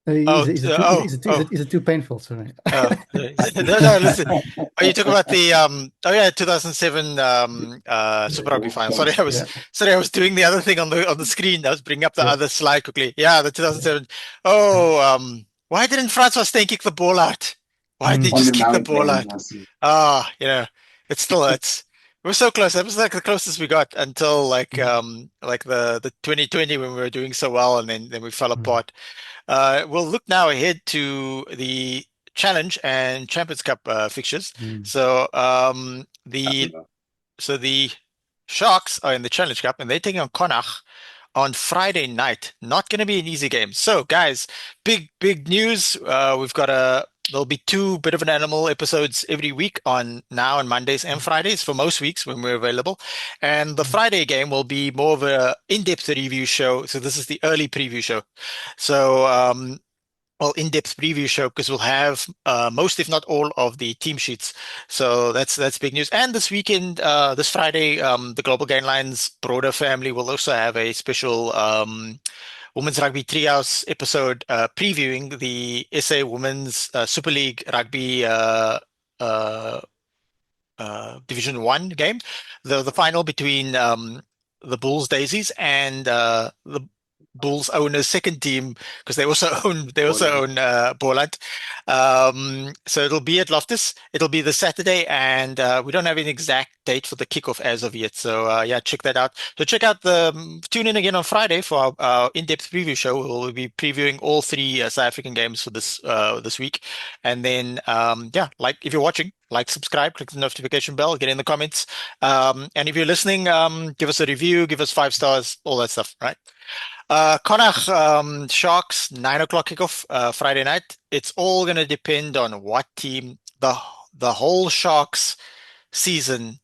Is it too painful? Sorry. No, listen. Oh, you talk about the 2007 Super Rugby final. Sorry, Yeah. I was doing the other thing on the screen. I was bringing up the Yeah. other slide quickly. Yeah, the 2007. Oh, why didn't Francois Steyn kick the ball out? Why did he just kick the ball out? We were so close. That was like the closest we got until like the 2020 when we were doing so well, and then we fell apart. We'll look now ahead to the Challenge and Champions Cup fixtures. So the Sharks are in the Challenge Cup and they're taking on Connacht on Friday night. Not going to be an easy game. So guys, big news. There'll be 2 Bit of an Animal episodes every week on Mondays and Fridays for most weeks when we're available. And the Friday game will be more of a in-depth review show. So this is the early preview show. So, in-depth preview show because we'll have most, if not all, of the team sheets. So that's big news. And this weekend, this Friday, the Global Game Lines broader family will also have a special Women's Rugby Treehouse episode previewing the SA Women's Super League Rugby Division 1 game, the final between the Bulls Daisies and the Bulls owners' second team because they also own Boland. So it'll be at Loftus. It'll be the Saturday, and we don't have an exact date for the kickoff as of yet. So check that out. So tune in again on Friday for our in-depth preview show. We'll be previewing all 3 South African games for this week, and then if you're watching, subscribe, click the notification bell, get in the comments, and if you're listening, give us a review, give us 5 stars, all that stuff, right? Connacht Sharks 9 o'clock kickoff Friday night. It's all going to depend on what team the whole Sharks season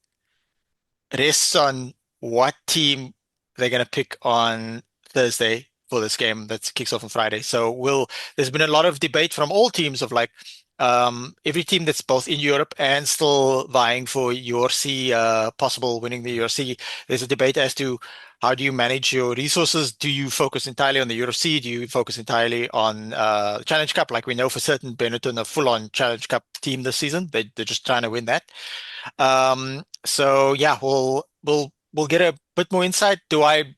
rests on what team they're going to pick on Thursday for this game that kicks off on Friday. So there's been a lot of debate from all teams of like every team that's both in Europe and still vying for URC, possible winning the URC. There's a debate as to how do you manage your resources? Do you focus entirely on the URC? Do you focus entirely on the Challenge Cup? Like we know for certain, Benetton are full-on Challenge Cup team this season. They're just trying to win that. So yeah, we'll get a bit more insight. Do I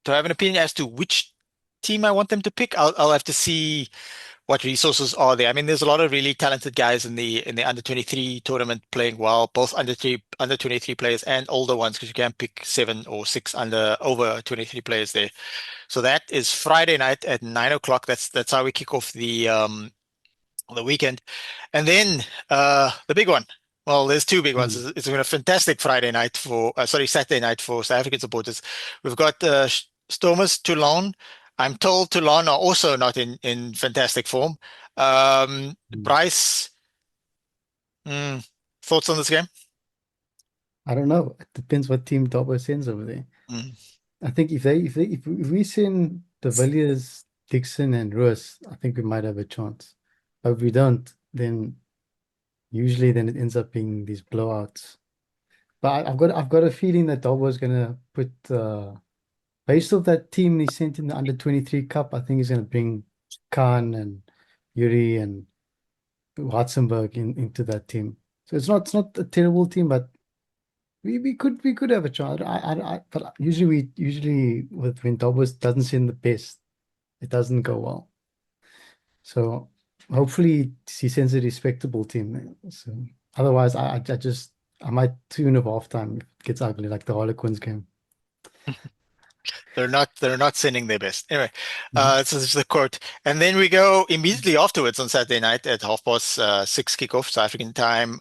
have an opinion as to which team I want them to pick? I'll have to see what resources are there. I mean, there's a lot of really talented guys in the under 23 tournament playing well, both under 23 players and older ones, because you can pick 7 or 6 over 23 players there. So that is Friday night at 9 o'clock. That's how we kick off the weekend. And then the big one. Well, there's two big ones. It's been a fantastic Saturday night for South African supporters. We've got Stormers Toulon. I'm told Toulon are also not in fantastic form. Bryce, thoughts on this game? I don't know. It depends what team Dobbo sends over there. I think if we send De Villiers, Dixon, and Roos, I think we might have a chance. But if we don't, then usually it ends up being these blowouts. But I've got a feeling that Dobbo is gonna put based off that team he sent in the under 23 cup, I think he's gonna bring Khan and Yuri and Watzenberg into that team. So it's not a terrible team, but we could have a chance. But usually when Dobbo doesn't send the best, it doesn't go well. So hopefully he sends a respectable team. So otherwise, I might tune off halftime if it gets ugly, like the Harlequins game. They're not sending their best. Anyway, this is the quote. And then we go immediately afterwards on Saturday night at 6:30 kickoff, South African time.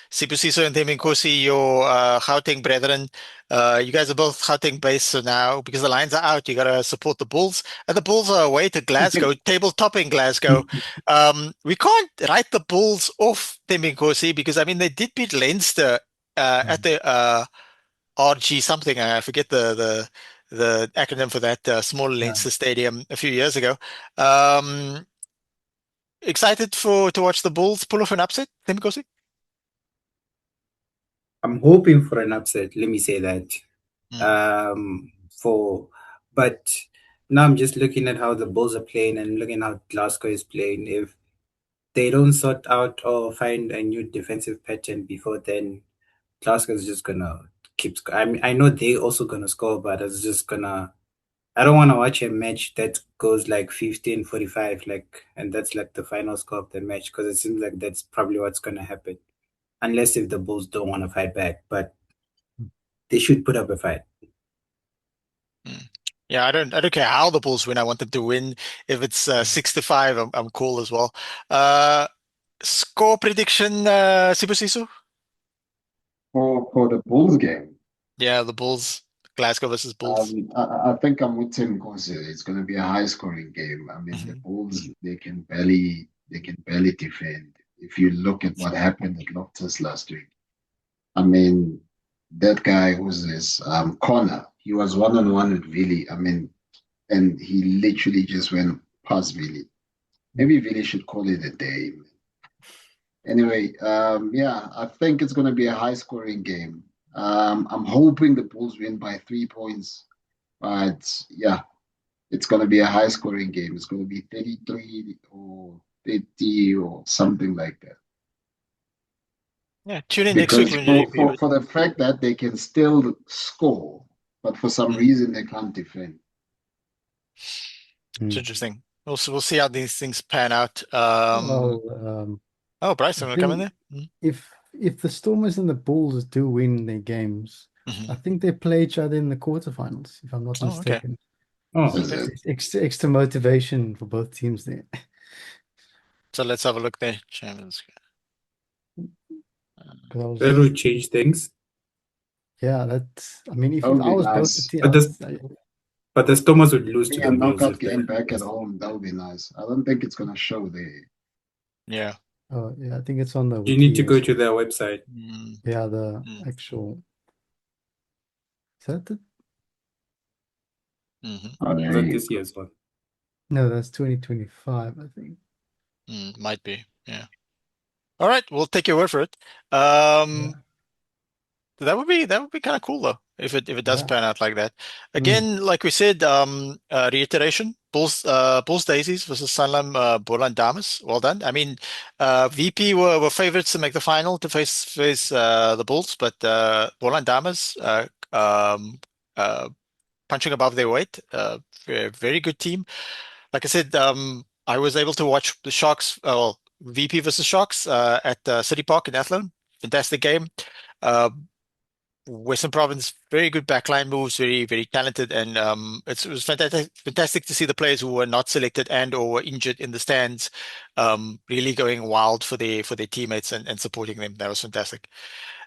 Sibusiso and Thembinkosi, your Gauteng brethren. You guys are both Gauteng based, so now because the Lions are out, you gotta support the Bulls. And the Bulls are away to Glasgow, tabletop in Glasgow. We can't write the Bulls off Thembinkosi because I mean they did beat Leinster at the RG something. I forget the acronym for that small Leinster stadium a few years ago. Excited to watch the Bulls pull off an upset, Thembinkosi? I'm hoping for an upset. Let me say that. But now I'm just looking at how the Bulls are playing and looking how Glasgow is playing. If they don't sort out or find a new defensive pattern before then, Glasgow is just gonna keep. I mean, I know they also gonna score, but it's just gonna. I don't want to watch a match that goes like 15-45, and that's like the final score of the match, because it seems like that's probably what's gonna happen, unless if the Bulls don't want to fight back. But they should put up a fight. Yeah, I don't care how the Bulls win. I want them to win. If it's 6-5, I'm cool as well. Score prediction, Sibusiso? For the Bulls game. Yeah, the Bulls, Glasgow versus Bulls. I think I'm with Tim Kosi. It's going to be a high-scoring game. I mean, the Bulls they can barely defend. If you look at what happened at Loftus last week, I mean, that guy who's this Connor, he was one-on-one with Vili. I mean, and he literally just went past Vili. Maybe Vili should call it a day. Anyway, I think it's going to be a high-scoring game. I'm hoping the Bulls win by 3 points, but yeah, it's going to be a high-scoring game. It's going to be 33 or 30 or something like that. Yeah, tune in next week when you review it. For the fact that they can still score, but for some reason they can't defend. It's interesting. We'll see how these things pan out. Bryce, I'm going to come in there. If the Stormers and the Bulls do win their games, I think they play each other in the quarterfinals, if I'm not mistaken. Okay. Extra motivation for both teams there. So let's have a look there. Champions. That would change things. Yeah, I mean, if I was both the teams, but the Stormers would lose to the Bulls. Knockout game back at home, that would be nice. I don't think it's going to show there. Yeah. Oh, yeah, I think it's on the. You need to go to their website. Yeah, the actual. Is that it? Mhm. Oh, Is there that you this go. year's one? No, that's 2025, I think. Might be. Yeah. All right, we'll take your word for it. Yeah. That would be kind of cool though, if it does Yeah. pan out like that. Mm. Again, like we said, reiteration, Bulls Daisies versus Sanlam Boland Damas. Well done. I mean, VP were favorites to make the final to face the Bulls, but Boland Damas punching above their weight. Very good team. Like I said, I was able to watch the Sharks, well, VP versus Sharks at City Park in Athlone. Fantastic game. Uh, Western Province, very good backline moves, very talented, and it was fantastic to see the players who were not selected and or were injured in the stands, really going wild for their teammates and supporting them. That was fantastic.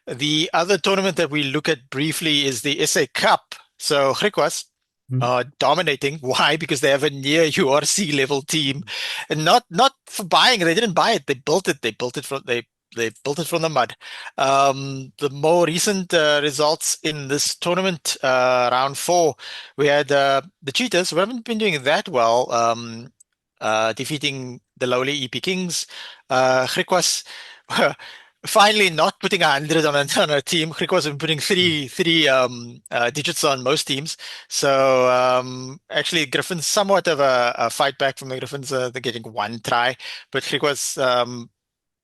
The other tournament that we look at briefly is the SA Cup. So Griquas Mm. dominating. Why? Because they have a near URC level team, and not for buying. They didn't buy it. They built it. They built it from the mud. The more recent results in this tournament, round four, we had the Cheetahs, who haven't been doing that well, defeating the lowly EP Kings. Griquas finally not putting 100 on a team. Griquas has been putting three digits on most teams. So actually, Griffins somewhat of a fight back from the Griffins. They're getting one try, but Griquas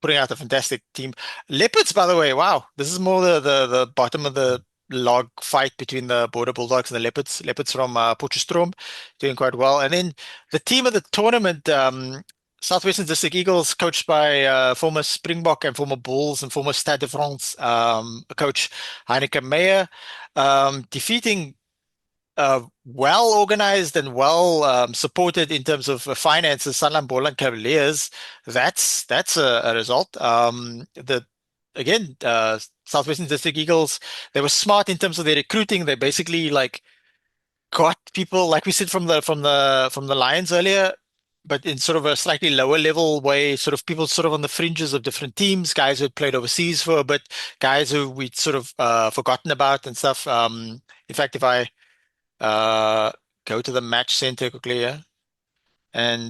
putting out a fantastic team. Leopards, by the way, wow, this is more the bottom of the log fight between the Border Bulldogs and the Leopards. Leopards from Potchefstroom doing quite well. And then the team of the tournament, Southwestern District Eagles, coached by former Springbok and former Bulls and former Stade de France coach Heineke Meyer, defeating well organized and well supported in terms of finances, Sanlam Boland Cavaliers. That's a result. The again, Southwestern District Eagles, they were smart in terms of their recruiting. They basically like got people, like we said from the Lions earlier, but in sort of a slightly lower level way, sort of people sort of on the fringes of different teams, guys who had played overseas for a bit, guys who we'd sort of forgotten about and stuff. In fact, if I uh, go to the match center quickly, yeah, and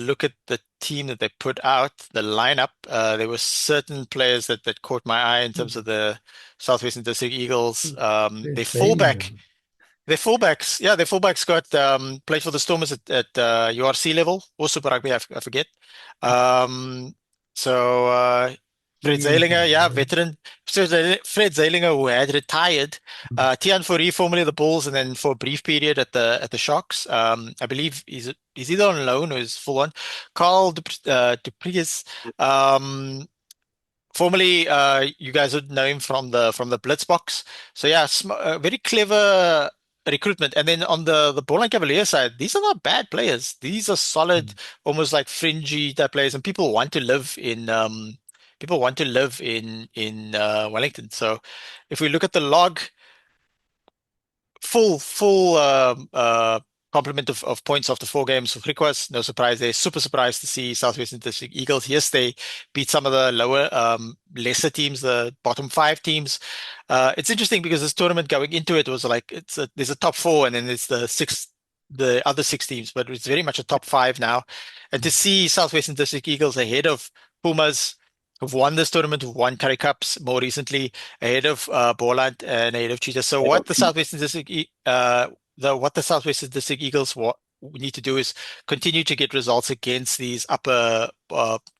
look at the team that they put out, the lineup. There were certain players that caught my eye in terms of the Southwestern District Eagles. Fred Bellingham. Their fullbacks got played for the Stormers at URC level or Super Rugby, I forget. Um, so Fred Ian Zeilinger, yeah, Ferreira. veteran. So Fred Zeilinger, who had retired, Tian Fourie, formerly the Bulls, and then for a brief period at the Sharks. I believe he's either on loan or is full on. Carl Dupriez, formerly, you guys would know him from the Blitzbox. So yeah, very clever recruitment. And then on the Boland Cavalier side, these are not bad players. These are solid, almost like fringy type players, and people want to live in Wellington. So if we look at the log, full complement of points after four games for Griquas. No surprise there. Super surprised to see Southwestern District Eagles. Yes, they beat some of the lower, lesser teams, the bottom five teams. It's interesting because this tournament going into it was like there's a top four and then there's the other six teams, but it's very much a top five now. And to see Southwestern District Eagles ahead of Pumas, who've won this tournament, who've won Currie Cups more recently, ahead of Boland and ahead of Cheetah. So what the Southwestern District what the Southwestern District Eagles need to do is continue to get results against these upper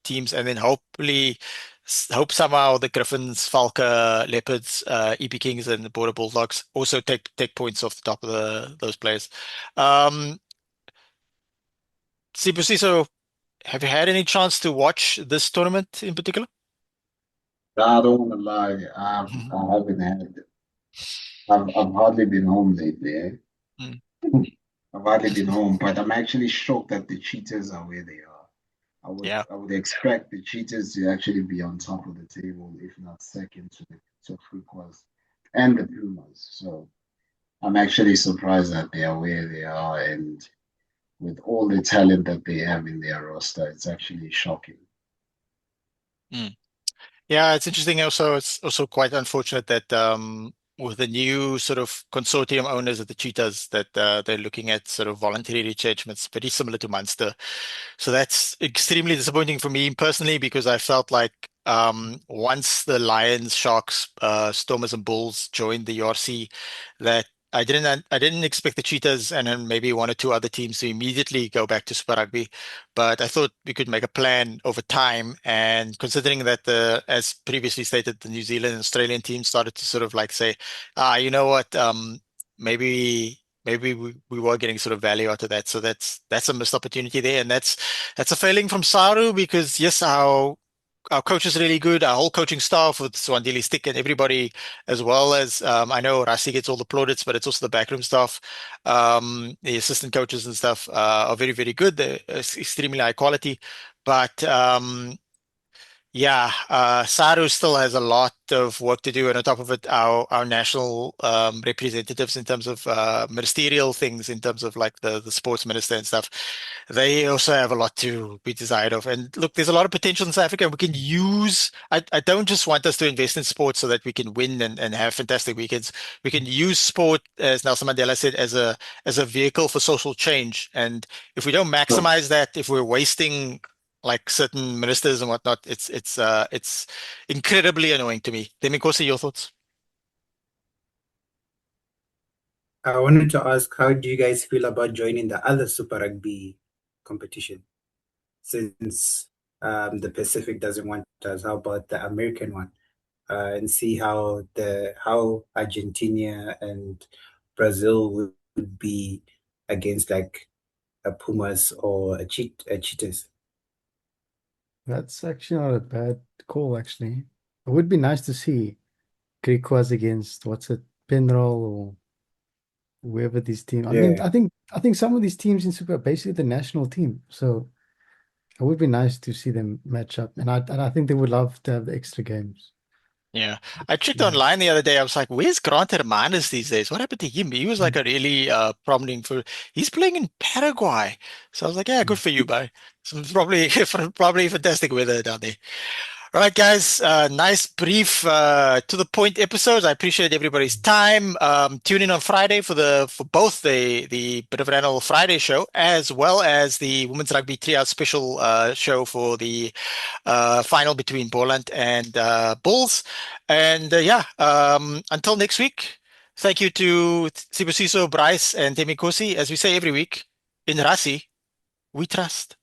teams, and then hope somehow the Griffins, Falca, Leopards, EP Kings, and the Border Bulldogs also take points off the top of those players. Sibusiso, have you had any chance to watch this tournament in particular? I don't want to lie. I haven't had. I've hardly been home lately. Eh? Mm. I've hardly been home, but I'm actually shocked that the cheaters are where they are. Yeah. I would expect the cheaters to actually be on top of the table, if not second to Freakwas and the Pumas. So I'm actually surprised that they are where they are, and with all the talent that they have in their roster, it's actually shocking. Mm. Yeah, it's interesting. Also, it's also quite unfortunate that with the new sort of consortium owners of the Cheetahs that they're looking at sort of voluntary retrenchments, very similar to Munster. So that's extremely disappointing for me personally because I felt like once the Lions, Sharks, Stormers, and Bulls joined the URC, that I didn't expect the Cheetahs and then maybe one or two other teams to immediately go back to Super Rugby, but I thought we could make a plan over time. And considering that as previously stated, the New Zealand and Australian teams started to sort of like say, you know what, maybe we were getting sort of value out of that. So that's a missed opportunity there, and that's a failing from Saru because yes, our coach is really good. Our whole coaching staff with Swandili Stick and everybody, as well as I know Rasi gets all the plaudits, but it's also the backroom staff, the assistant coaches and stuff are very, very good. They're extremely high quality, but yeah, Saru still has a lot of work to do, and on top of it, our national representatives in terms of ministerial things, in terms of like the sports minister and stuff, they also have a lot to be desired of. And look, there's a lot of potential in South Africa. We can use. I don't just want us to invest in sports so that we can win and have fantastic weekends. We can use sport, as Nelson Mandela said, as a vehicle for social change. And if we don't maximize that, if we're wasting like certain ministers and whatnot, it's incredibly annoying to me. Demikosi, your thoughts? I wanted to ask, how do you guys feel about joining the other Super Rugby competition? Since the Pacific doesn't want us, how about the American one? And see how Argentina and Brazil would be against like a Pumas or a Cheetahs. That's actually not a bad call, actually. It would be nice to see Griquas against, what's it, Penrol or whoever these teams. I mean, Yeah. I think some of these teams in Super are basically the national team. So it would be nice to see them match up. And I think they would love to have the extra games. Yeah, I checked online the other day. I was like, "Where's Grant Hermanas these days? What happened to him? He was like a really prominent for. He's playing in Paraguay." So I was like, "Yeah, good for you, bye." So it's probably fantastic weather down there. All right, guys. Nice, brief, to the point episodes. I appreciate everybody's time. Tune in on Friday for both the Bit of an Animal Friday show as well as the Women's Rugby 3 Hour special show for the final between Boland and Bulls. And yeah, until next week. Thank you to Sibusiso, Bryce, and Temikosi. As we say every week, in Rasi, we trust.